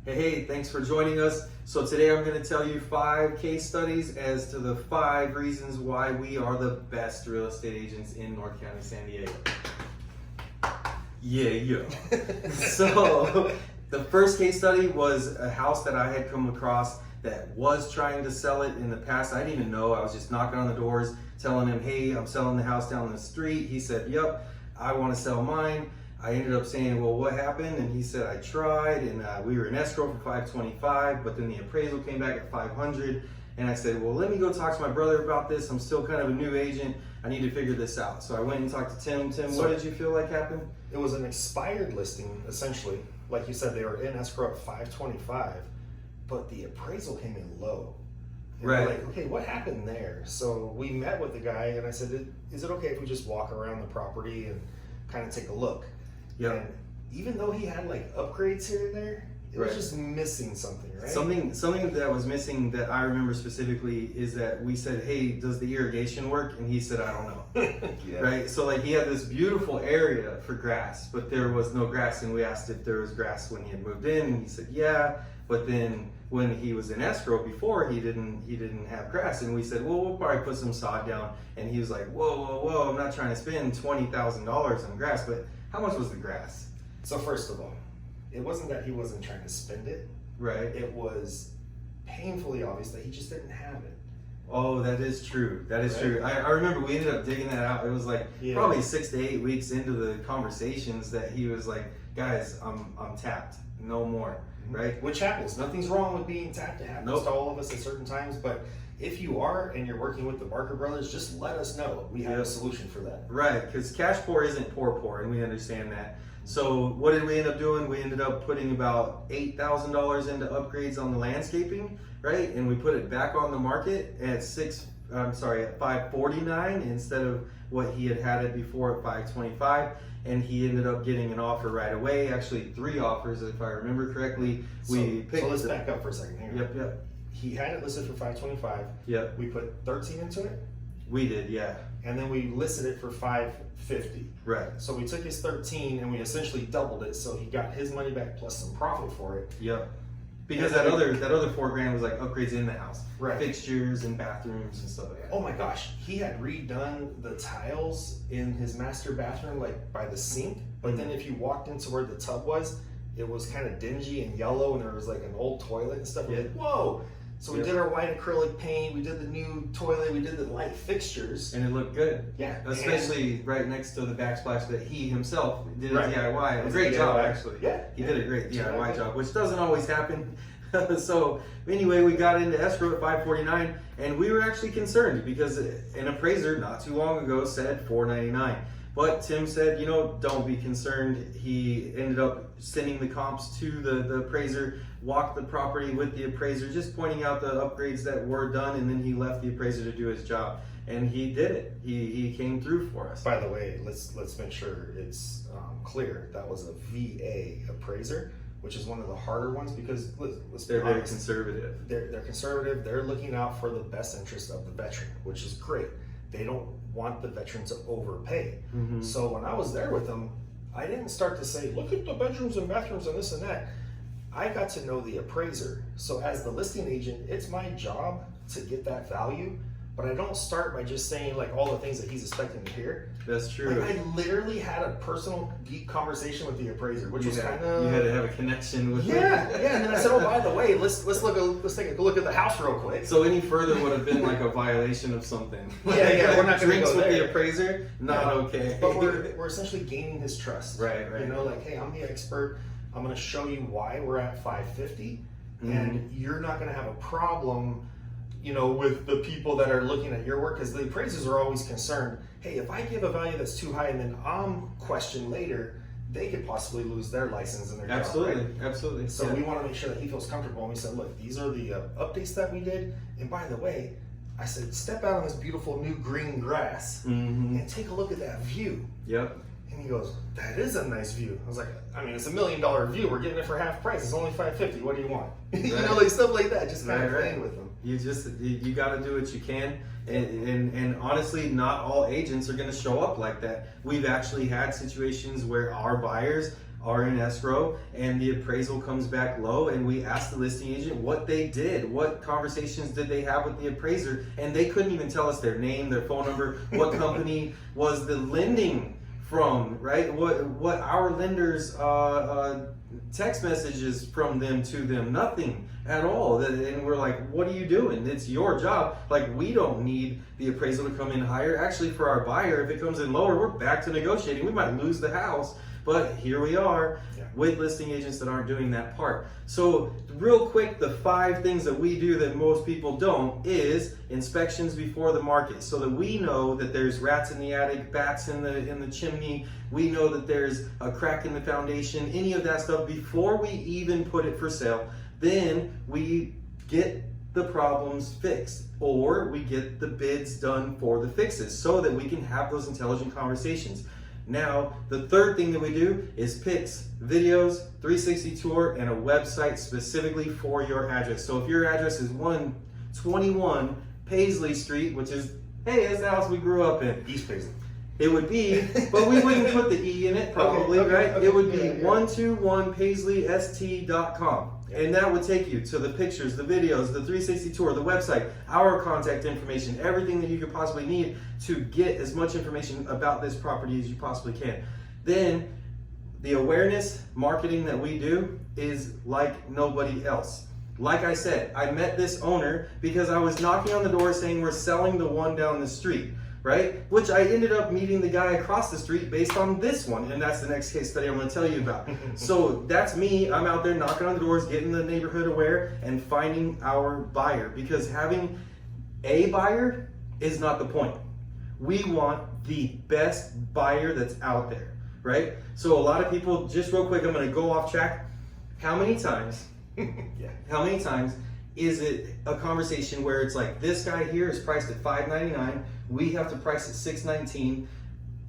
Hey, thanks for joining us. So today I'm going to tell you 5 case studies as to the 5 reasons why we are the best real estate agents in North County, San Diego. Yeah. So the first case study was a house that I had come across that was trying to sell it in the past. I didn't even know. I was just knocking on the doors, telling him, hey, I'm selling the house down the street. He said, yep, I want to sell mine. I ended up saying, well, what happened? And he said, I tried, and we were in escrow for $525, but then the appraisal came back at $500. And I said, well, let me go talk to my brother about this. I'm still kind of a new agent. I need to figure this out. So I went and talked to Tim. Tim, what did you feel like happened? It was an expired listing, essentially. Like you said, they were in escrow at $525, but the appraisal came in low. And right. We're like, okay, what happened there? So we met with the guy, and I said, is it okay if we just walk around the property and kind of take a look? Yeah. And even though he had like upgrades here and there, it was Right. just missing something, right? Something that was missing that I remember specifically is that we said, hey, does the irrigation work? And he said, I don't know. Yeah. Right? So like he had this beautiful area for grass, but there was no grass, and we asked if there was grass when he had moved in, and he said, yeah. But then when he was in escrow before, he didn't have grass, and we said, well, we'll probably put some sod down. And he was like, whoa, I'm not trying to spend $20,000 on grass, but how much was the grass? So first of all, it wasn't that he wasn't trying to spend it. Right. It was painfully obvious that he just didn't have it. Oh, that is true. That is Right. true. I remember we ended up digging that out. It was like Yeah. probably 6 to 8 weeks into the conversations that he was like, guys, I'm tapped. No more. Right? Which happens. Nothing's wrong with being tapped. It happens Nope. to all of us at certain times. But if you are and you're working with the Barker brothers, just let us know. We have Yep. a solution for that. Right, because cash poor isn't poor, and we understand that. So what did we end up doing? We ended up putting about $8,000 into upgrades on the landscaping, right? And we put it back on the market at at $549 instead of what he had it before at $525. And he ended up getting an offer right away. Actually, 3 offers, if I remember correctly. So let's back up for a second here. Yep. He had it listed for $525. Yep. We put 13 into it, We did, yeah. and then we listed it for $550. Right. So we took his 13 and we essentially doubled it. So he got his money back plus some profit for it. Yep. Because that other $4,000 was like upgrades in the house, Right. fixtures and bathrooms and stuff like that. Oh my gosh, he had redone the tiles in his master bathroom, like by the sink. But then if you walked into where the tub was, it was kind of dingy and yellow, and there was like an old toilet and stuff. We're like, whoa! So we Yep. did our white acrylic paint, we did the new toilet, we did the light fixtures. And it looked good. Yeah, Especially right next to the backsplash that he himself did a Right. DIY. A It's great a job, DIY. actually. Yeah, He yeah. did a great DIY Yeah. job, which doesn't always happen. So anyway, we got into escrow at $549, and we were actually concerned because an appraiser not too long ago said $499. But Tim said, don't be concerned. He ended up sending the comps to the appraiser, walked the property with the appraiser, just pointing out the upgrades that were done, and then he left the appraiser to do his job. And he did it. He came through for us. By the way, let's make sure it's clear that was a VA appraiser, which is one of the harder ones because let's be They're very honest, conservative. They're conservative. They're looking out for the best interest of the veteran, which is great. They don't want the veteran to overpay. Mhm. So when I was there with them, I didn't start to say, look at the bedrooms and bathrooms and this and that. I got to know the appraiser. So as the listing agent, it's my job to get that value, but I don't start by just saying like all the things that he's expecting to hear. That's true. Like, I literally had a personal deep conversation with the appraiser, which was kind of You had to have a connection with him. yeah. And then I said, oh, by the way, let's take a look at the house real quick. So any further would have been like a violation of something. Yeah, we're not gonna Drinks go with there. the appraiser, not Yeah. okay. But we're essentially gaining his trust. Right. You know, like, hey, I'm the expert. I'm going to show you why we're at 550, Mhm. and you're not going to have a problem, with the people that are looking at your work, because the appraisers are always concerned. Hey, if I give a value that's too high and then I'm questioned later, they could possibly lose their license and their job, Absolutely, right? absolutely. So Yeah. we want to make sure that he feels comfortable. And we said, look, these are the updates that we did. And by the way, I said, step out on this beautiful new green grass Mhm. and take a look at that view. Yep. And he goes, that is a nice view. I was like, it's $1 million view. We're getting it for half price. It's only $550. What do you want? Right. Like stuff like that. Just kind of Right. playing with them. You got to do what you can, and honestly, not all agents are going to show up like that. We've actually had situations where our buyers are in escrow and the appraisal comes back low, and we ask the listing agent what they did, what conversations did they have with the appraiser, and they couldn't even tell us their name, their phone number, what company was the lending from, right? What our lenders text messages from them to them, nothing at all. And we're like, what are you doing? It's your job. Like, we don't need the appraisal to come in higher. Actually, for our buyer, if it comes in lower, we're back to negotiating. We might lose the house, but here we are with listing agents that aren't doing that part. So real quick, the 5 things that we do that most people don't is inspections before the market, so that we know that there's rats in the attic, bats in the chimney, we know that there's a crack in the foundation, any of that stuff before we even put it for sale. Then we get the problems fixed, or we get the bids done for the fixes so that we can have those intelligent conversations. Now, the third thing that we do is pics, videos, 360 tour, and a website specifically for your address. So if your address is 121 Paisley Street, which is, hey, that's the house we grew up in. East Paisley. It would be, but we wouldn't put the E in it probably, right? It would be 121PaisleyST.com. And that would take you to the pictures, the videos, the 360 tour, the website, our contact information, everything that you could possibly need to get as much information about this property as you possibly can. Then the awareness marketing that we do is like nobody else. Like I said, I met this owner because I was knocking on the door saying we're selling the one down the street, right? Which I ended up meeting the guy across the street based on this one, and that's the next case study I'm going to tell you about. So that's me. I'm out there knocking on the doors, getting the neighborhood aware, and finding our buyer, because having a buyer is not the point. We want the best buyer that's out there, right? So a lot of people, just real quick, I'm going to go off track. How many times is it a conversation where it's like, this guy here is priced at $599, we have to price at $619,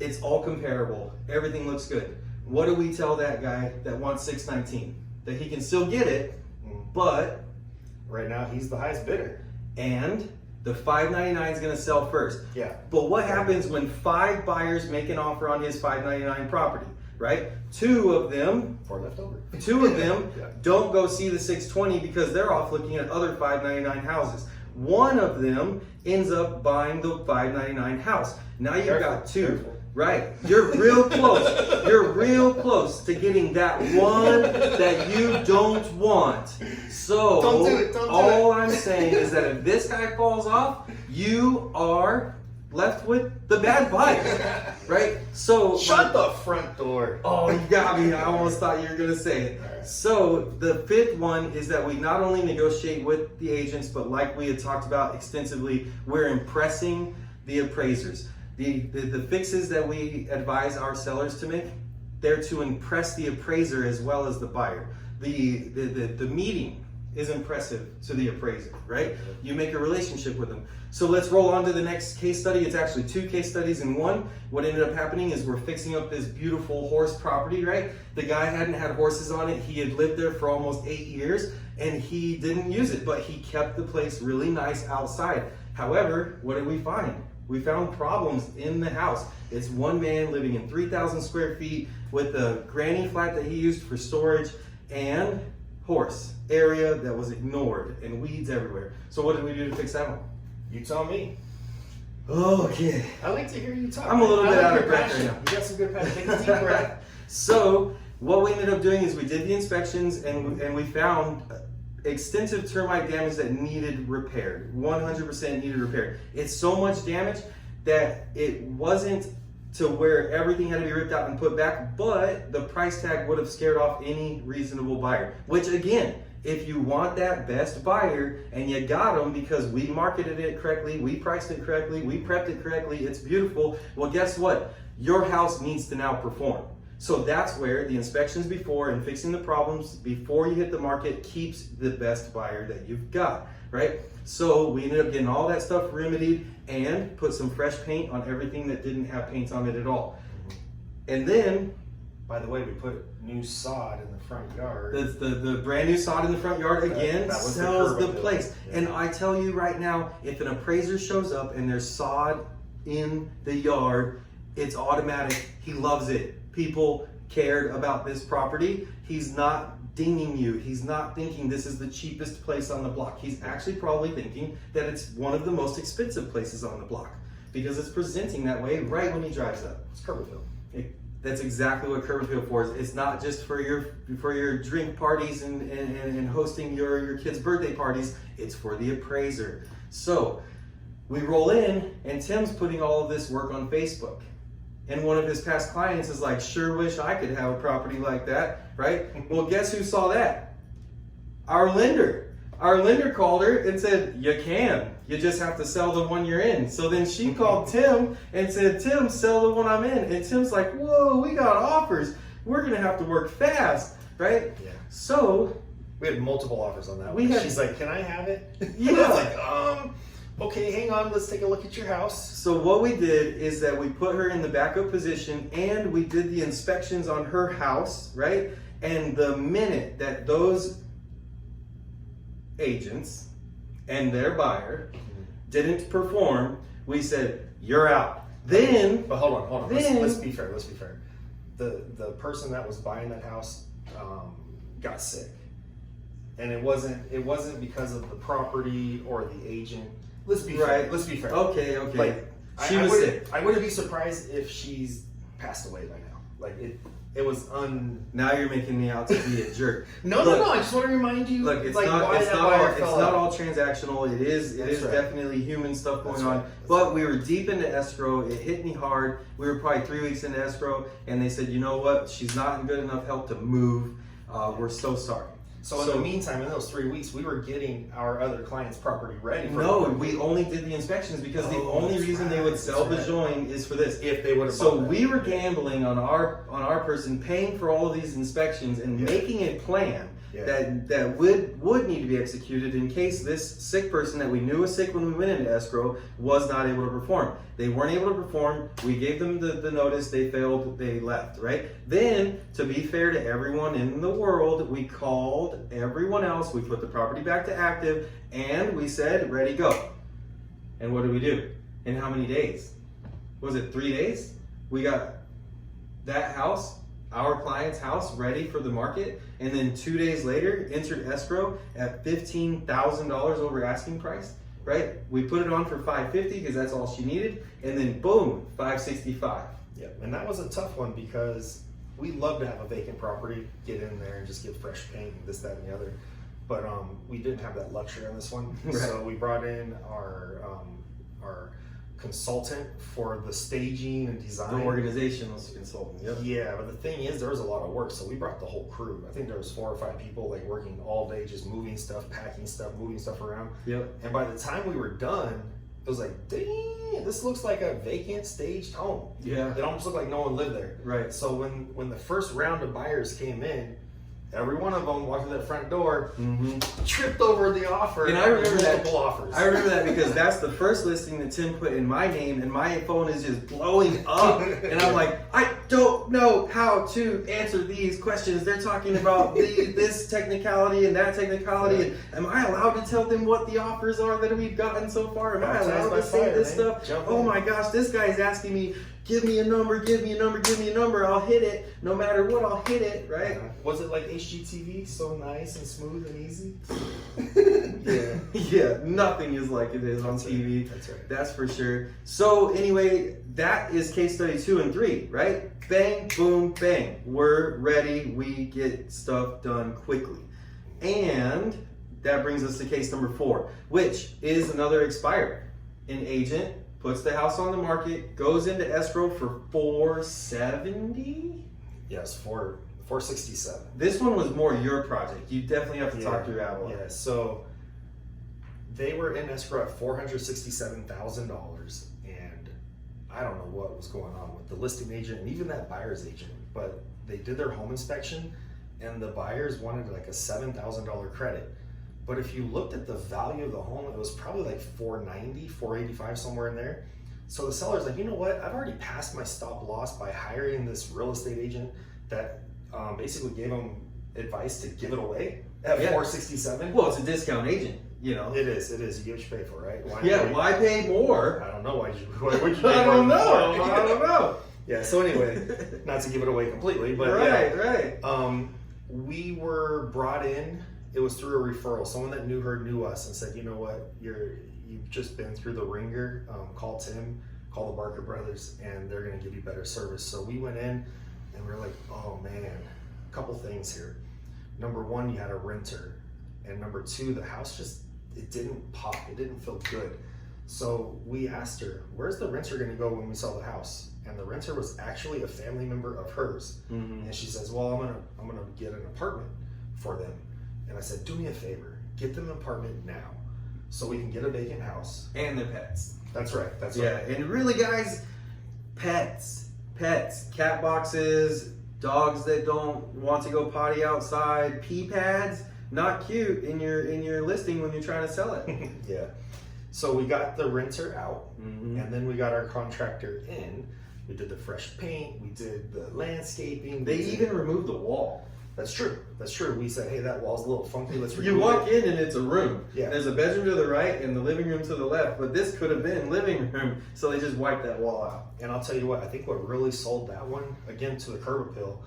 it's all comparable, everything looks good. What do we tell that guy that wants $619? That he can still get it, but right now he's the highest bidder. And the $599 is gonna sell first. Yeah. But what happens when 5 buyers make an offer on his $599 property, right? 2 of them don't go see the 620 because they're off looking at other $599 houses. One of them ends up buying the $599 house. Now you've got 2. Right. You're real close. You're real close to getting that one that you don't want. So don't do it. All I'm saying is that if this guy falls off, you are left with the bad buyer, right? So shut the front door. Oh, you got me. I almost thought you were going to say it. So the 5th one is that we not only negotiate with the agents, but like we had talked about extensively, we're impressing the appraisers. The fixes that we advise our sellers to make, they're to impress the appraiser as well as the buyer. The meeting is impressive to the appraiser, right? You make a relationship with them. So let's roll on to the next case study. It's actually 2 case studies in one. What ended up happening is we're fixing up this beautiful horse property, right? The guy hadn't had horses on it. He had lived there for almost 8 years and he didn't use it, but he kept the place really nice outside. However, what did we find? We found problems in the house. It's one man living in 3,000 square feet with a granny flat that he used for storage and horse area that was ignored and weeds everywhere. So what did we do to fix that one? You tell me. Okay. I like to hear you talk. I'm a little bit out of breath right now. You got some good passion. Take a deep breath. So what we ended up doing is we did the inspections and we found extensive termite damage that needed repaired. 100% needed repaired. It's so much damage that it wasn't to where everything had to be ripped out and put back, but the price tag would have scared off any reasonable buyer. Which again, if you want that best buyer and you got them because we marketed it correctly, we priced it correctly, we prepped it correctly, it's beautiful, well guess what? Your house needs to now perform. So that's where the inspections before and fixing the problems before you hit the market keeps the best buyer that you've got, right? So we ended up getting all that stuff remedied and put some fresh paint on everything that didn't have paint on it at all. And then, by the way, we put new sod in the front yard. The brand new sod in the front yard again that was sells the curb place. Yeah. And I tell you right now, if an appraiser shows up and there's sod in the yard, it's automatic. He loves it. People cared about this property, he's not dinging you. He's not thinking this is the cheapest place on the block. He's actually probably thinking that it's one of the most expensive places on the block because it's presenting that way right when he drives up. It's curb appeal. That's exactly what curb appeal for is. It's not just for your drink parties and hosting your kids' birthday parties. It's for the appraiser. So we roll in and Tim's putting all of this work on Facebook. And one of his past clients is like, sure wish I could have a property like that, right? Well, guess who saw that? Our lender. Our lender called her and said, you can. You just have to sell the one you're in. So then she called Tim and said, Tim, sell the one I'm in. And Tim's like, whoa, we got offers. We're going to have to work fast, right? Yeah. So we had multiple offers on that one. She's like, can I have it? Yeah. I was like, okay, hang on, let's take a look at your house. So what we did is that we put her in the backup position and we did the inspections on her house, right? And the minute that those agents and their buyer didn't perform, we said, you're out. Then, but hold on. Let's be fair. The person that was buying that house got sick, and it wasn't because of the property or the agent. Let's be fair. Let's be fair. Okay. Like, she was sick. I wouldn't be surprised if she's passed away by now. Like it was Now you're making me out to be a jerk. No. I just want to remind you. Look, it's like, not all transactional. It is right. definitely human stuff going on. Right. But we were deep into escrow. It hit me hard. We were probably 3 weeks into escrow, and they said, you know what? She's not in good enough health to move. We're so sorry. So in the meantime, in those 3 weeks, we were getting our other client's property ready. We only did the inspections because the only reason they would sell the joint is for this. If they would have. So we were gambling on our person paying for all of these inspections and making a plan that would need to be executed in case this sick person that we knew was sick when we went into escrow was not able to perform. They weren't able to perform. We gave them the notice. They failed. They left, right? Then, to be fair to everyone in the world, we called everyone else. We put the property back to active and we said, ready, go. And what did we do? In how many days? Was it 3 days? We got that house, our client's house, ready for the market, and then 2 days later entered escrow at $15,000 over asking price, right? We put it on for $550 because that's all she needed, and then boom, $565. Yep, and that was a tough one because we love to have a vacant property, get in there and just get fresh paint and this, that, and the other. But we didn't have that luxury on this one, Right. So we brought in our consultant for the staging and design. The organizational consultant. Yep. Yeah, but the thing is, there was a lot of work, so we brought the whole crew. I think there was 4 or 5 people like working all day, just moving stuff, packing stuff, moving stuff around. Yep. And by the time we were done, it was like, dang, this looks like a vacant staged home. Yeah. It almost looked like no one lived there. Right. So when the first round of buyers came in, every one of them walked through that front door, tripped over the offer, and I remember multiple offers. I remember that because that's the first listing that Tim put in my name, and my phone is just blowing up. And I'm like, I don't know how to answer these questions. They're talking about this technicality and that technicality. And am I allowed to tell them what the offers are that we've gotten so far? Am I allowed to say this stuff? Oh my gosh, this guy's asking me, give me a number, give me a number, give me a number. I'll hit it. No matter what, I'll hit it, right? Was it like HGTV, so nice and smooth and easy? Yeah, nothing is like it is on TV. That's right. That's for sure. So anyway, that is case study 2 and 3, right? Bang, boom, bang. We're ready. We get stuff done quickly. And that brings us to case number 4, which is another expired. An agent puts the house on the market, goes into escrow for $470. Yes, 467. This one was more your project. You definitely have to talk through that one. Yeah, so they were in escrow at $467,000, and I don't know what was going on with the listing agent and even that buyer's agent, but they did their home inspection, and the buyers wanted like a $7,000 credit. But if you looked at the value of the home, it was probably like $490, $485, somewhere in there. So the seller's like, you know what? I've already passed my stop loss by hiring this real estate agent that basically gave him advice to give it away at $467. Well, it's a discount agent, you know. It is. You get what you pay for, right? Why pay more? I don't know. Why would you pay I don't more? know. Yeah. So anyway, not to give it away completely, but right. We were brought in. It was through a referral. Someone that knew her knew us and said, you know what, you've just been through the ringer. Call Tim, call the Barker brothers, and they're going to give you better service. So we went in, and we were like, oh man, a couple things here. Number one, you had a renter, and number two, the house it didn't pop. It didn't feel good. So we asked her, where's the renter going to go when we sell the house? And the renter was actually a family member of hers. And she says, well, I'm gonna get an apartment for them. And I said, do me a favor, get them an apartment now, so we can get a vacant house. And their pets. That's right. Yeah, and really, guys, pets, cat boxes, dogs that don't want to go potty outside, pee pads, not cute in your listing when you're trying to sell it. Yeah. So we got the renter out, and then we got our contractor in. We did the fresh paint. We did the landscaping. They even removed the wall. That's true. We said, hey, that wall's a little funky. Let's remove it. You walk in and it's a room. Yeah. There's a bedroom to the right and the living room to the left, but this could have been living room, so they just wiped that wall out. And I'll tell you what, I think what really sold that one, again, to the curb appeal,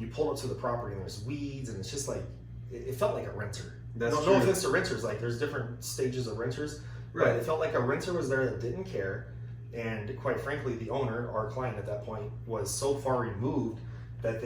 you pull up to the property and there's weeds, and it's just like, it felt like a renter. That's no true. offense to renters, like there's different stages of renters, Right. but it felt like a renter was there that didn't care. And quite frankly, the owner, our client at that point, was so far removed that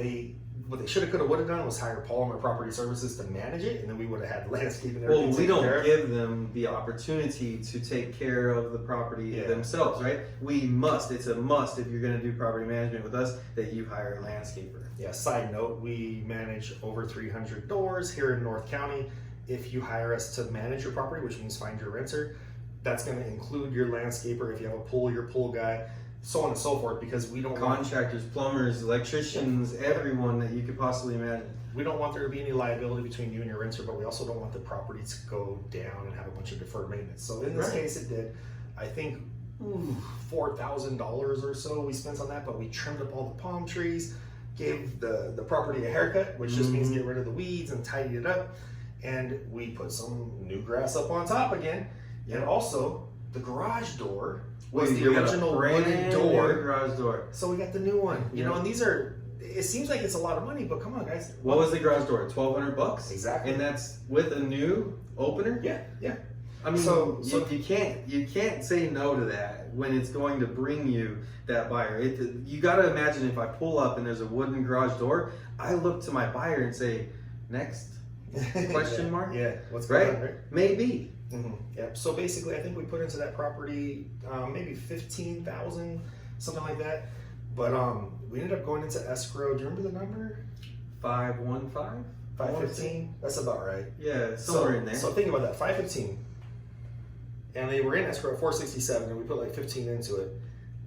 what they should have, could have, would have done was hire Palmer Property Services to manage it, and then we would have had landscaping and everything. Well, we don't give them the opportunity to take care of the property themselves, right? It's a must if you're going to do property management with us that you hire a landscaper. Yeah, side note, we manage over 300 doors here in North County. If you hire us to manage your property, which means find your renter, that's going to include your landscaper. If you have a pool, your pool guy, so on and so forth, because we don't contractors, plumbers, electricians, everyone that you could possibly imagine. We don't want there to be any liability between you and your renter, but we also don't want the property to go down and have a bunch of deferred maintenance. So in this case, it did. I think $4,000 or so we spent on that, but we trimmed up all the palm trees, gave the property a haircut, which just means get rid of the weeds and tidy it up, and we put some new grass up on top again. And also, the garage door was the original wooden door. Garage door. So we got the new one. You know, and these are, it seems like it's a lot of money, but come on, guys. What was the garage door? $1,200? Exactly. And that's with a new opener? Yeah. I mean, you can't say no to that when it's going to bring you that buyer. You got to imagine if I pull up and there's a wooden garage door, I look to my buyer and say, next? Question mark? Yeah. What's going on, right? Maybe. Yep. So basically, I think we put into that property maybe $15,000, something like that. But we ended up going into escrow. Do you remember the number? 515. 515. That's about right. Yeah, somewhere in there. So think about that. 515, and they were in escrow at 467, and we put like 15 into it.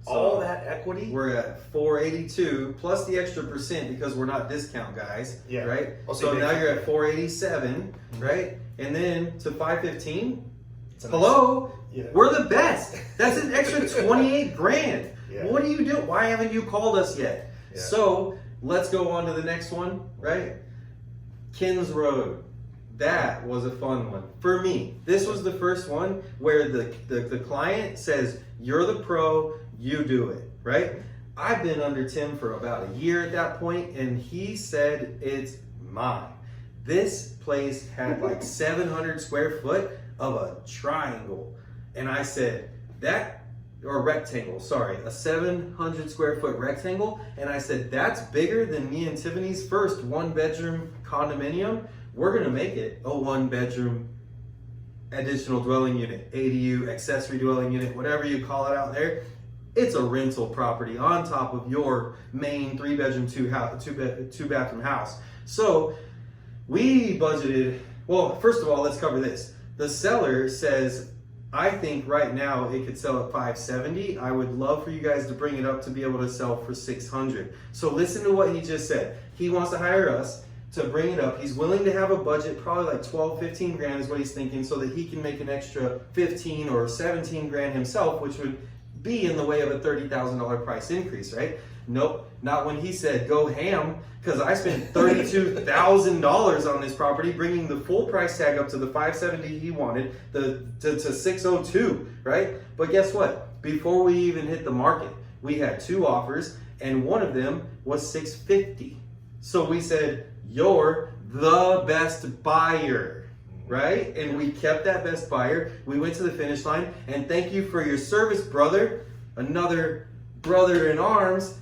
So all that equity. We're at 482 plus the extra percent because we're not discount guys. Yeah. Right. Also, so now you're at 487, right? And then to 515. Nice. Hello. Yeah. We're the best. That's an extra 28 grand. Yeah. What do you do? Why haven't you called us yet? Yeah. So let's go on to the next one, right? Kins Road. That was a fun one for me. This was the first one where the client says, you're the pro, you do it, right? I've been under Tim for about a year at that point, and he said, it's mine. This place had like 700 square foot of a triangle. And I said, rectangle, a 700 square foot rectangle. And I said, that's bigger than me and Tiffany's first 1-bedroom condominium. We're gonna make it a 1-bedroom additional dwelling unit, ADU, accessory dwelling unit, whatever you call it out there. It's a rental property on top of your main 3-bedroom, 2-bathroom house. So we budgeted, well, first of all, let's cover this. The seller says, I think right now it could sell at 570. I would love for you guys to bring it up to be able to sell for 600. So listen to what he just said. He wants to hire us to bring it up. He's willing to have a budget, probably like 12, 15 grand is what he's thinking, so that he can make an extra 15 or 17 grand himself, which would be in the way of a $30,000 price increase, right? Nope, not when he said go ham, because I spent $32,000 on this property, bringing the full price tag up to the 570 he wanted, to 602, right? But guess what? Before we even hit the market, We had 2 offers, and one of them was $650. So we said, you're the best buyer, right? And we kept that best buyer. We went to the finish line, and thank you for your service, brother. Another brother in arms,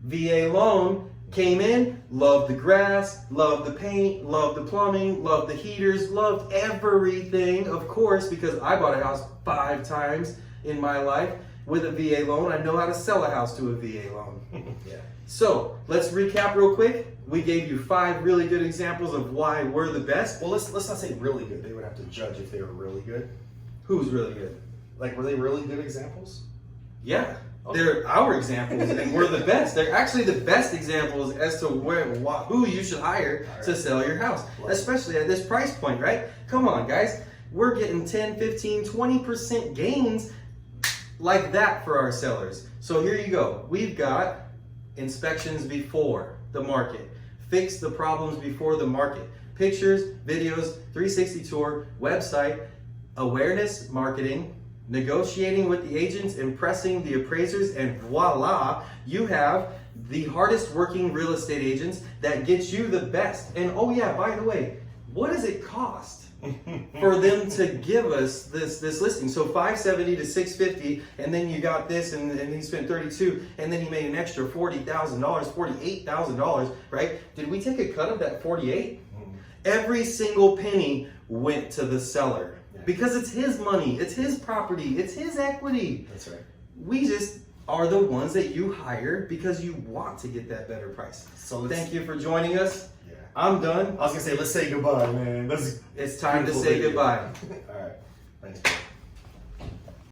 VA loan, came in, loved the grass, loved the paint, loved the plumbing, loved the heaters, loved everything, of course, because I bought a house 5 times in my life with a VA loan. I know how to sell a house to a VA loan. Yeah. So let's recap real quick. We gave you 5 really good examples of why we're the best. Well, let's not say really good. They would have to judge if they were really good. Who's really good? Like, were they really good examples? Yeah. Okay. They're our examples, and we're the best. They're actually the best examples as to who you should hire to sell your house, especially at this price point, right? Come on, guys. We're getting 10, 15, 20% gains like that for our sellers. So here you go. We've got inspections before the market, fix the problems before the market, pictures, videos, 360 tour, website, awareness marketing, negotiating with the agents, impressing the appraisers, and voila, you have the hardest working real estate agents that get you the best. And oh yeah, by the way, what does it cost for them to give us this listing? So $570 to $650, and then you got this, and he spent $32, and then he made an extra $40,000, $48,000, right? Did we take a cut of that 48? Every single penny went to the seller. Because it's his money, it's his property, it's his equity. That's right. We just are the ones that you hire because you want to get that better price. So thank you for joining us. Yeah. I'm done. I was gonna say, let's say goodbye, man. It's time to say goodbye. All right. Thanks, bro.